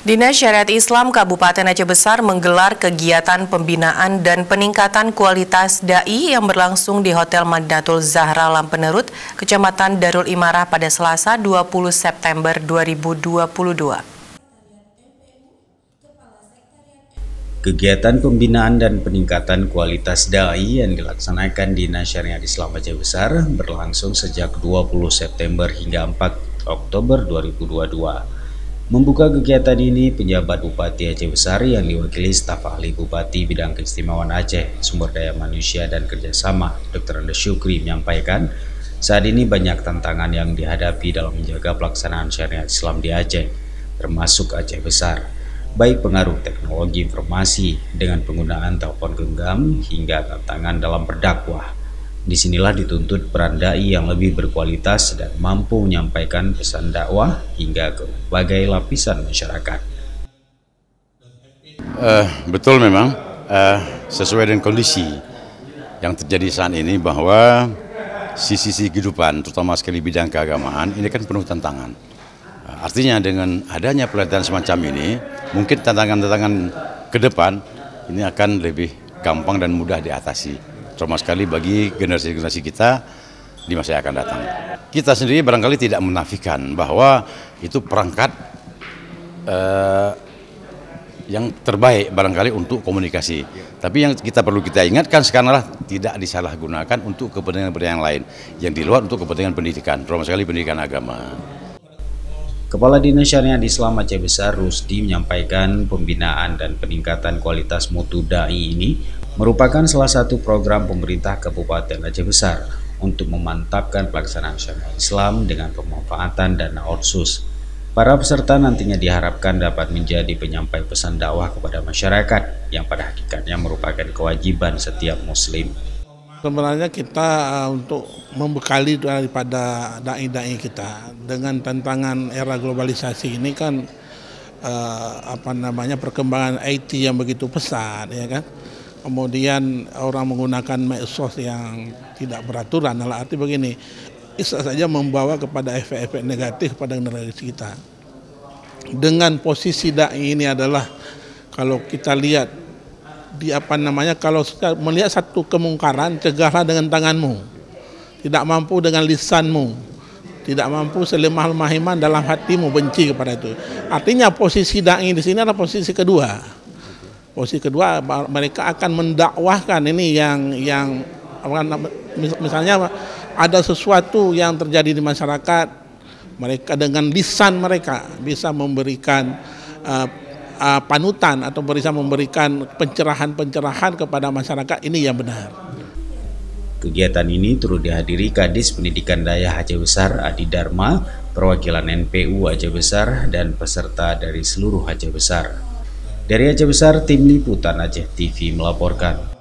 Dinas Syariat Islam Kabupaten Aceh Besar menggelar kegiatan pembinaan dan peningkatan kualitas da'i yang berlangsung di Hotel Madinatul Zahra Lampenerut, Kecamatan Darul Imarah pada Selasa 20 September 2022. Kegiatan pembinaan dan peningkatan kualitas da'i yang dilaksanakan Dinas Syariat Islam Aceh Besar berlangsung sejak 20 September hingga 4 Oktober 2022. Membuka kegiatan ini, penjabat Bupati Aceh Besar yang diwakili staf ahli Bupati Bidang Keistimewaan Aceh, Sumber Daya Manusia dan Kerjasama, Dr. Andes Syukri menyampaikan, saat ini banyak tantangan yang dihadapi dalam menjaga pelaksanaan syariat Islam di Aceh, termasuk Aceh Besar, baik pengaruh teknologi informasi dengan penggunaan telepon genggam hingga tantangan dalam berdakwah. Disinilah dituntut peran da'i yang lebih berkualitas dan mampu menyampaikan pesan dakwah hingga ke berbagai lapisan masyarakat. Betul memang, sesuai dengan kondisi yang terjadi saat ini bahwa sisi-sisi kehidupan, terutama sekali bidang keagamaan, ini kan penuh tantangan. Artinya dengan adanya pelatihan semacam ini, mungkin tantangan-tantangan ke depan ini akan lebih gampang dan mudah diatasi. Terutama sekali bagi generasi-generasi kita di masa yang akan datang. Kita sendiri barangkali tidak menafikan bahwa itu perangkat yang terbaik barangkali untuk komunikasi. Tapi yang kita perlu ingatkan sekarang adalah tidak disalahgunakan untuk kepentingan-kepentingan lain, yang di luar untuk kepentingan pendidikan, terutama sekali pendidikan agama. Kepala Dinas Syariat Islam Aceh Besar Rusdi menyampaikan pembinaan dan peningkatan kualitas mutu da'i ini merupakan salah satu program pemerintah Kabupaten Aceh Besar untuk memantapkan pelaksanaan syariat Islam dengan pemanfaatan dana otsus. Para peserta nantinya diharapkan dapat menjadi penyampai pesan dakwah kepada masyarakat yang pada hakikatnya merupakan kewajiban setiap muslim. Sebenarnya kita untuk membekali daripada da'i-da'i kita dengan tantangan era globalisasi ini kan perkembangan IT yang begitu pesat, ya kan. Kemudian orang menggunakan medsos yang tidak beraturan, dalam arti begini, bisa saja membawa kepada efek-efek negatif pada generasi kita. Dengan posisi da'i ini adalah kalau kita lihat kalau melihat satu kemungkaran, cegahlah dengan tanganmu. Tidak mampu dengan lisanmu. Tidak mampu selemah-lemah iman dalam hatimu benci kepada itu. Artinya posisi da'i di sini adalah posisi kedua. Posisi kedua, mereka akan mendakwahkan ini yang misalnya ada sesuatu yang terjadi di masyarakat, mereka dengan lisan mereka bisa memberikan panutan atau bisa memberikan pencerahan-pencerahan kepada masyarakat ini yang benar. Kegiatan ini turut dihadiri Kadis Pendidikan Daya Aceh Besar Adi Dharma, perwakilan NPU Aceh Besar, dan peserta dari seluruh Aceh Besar. Dari Aceh Besar, Tim Liputan Aceh TV melaporkan.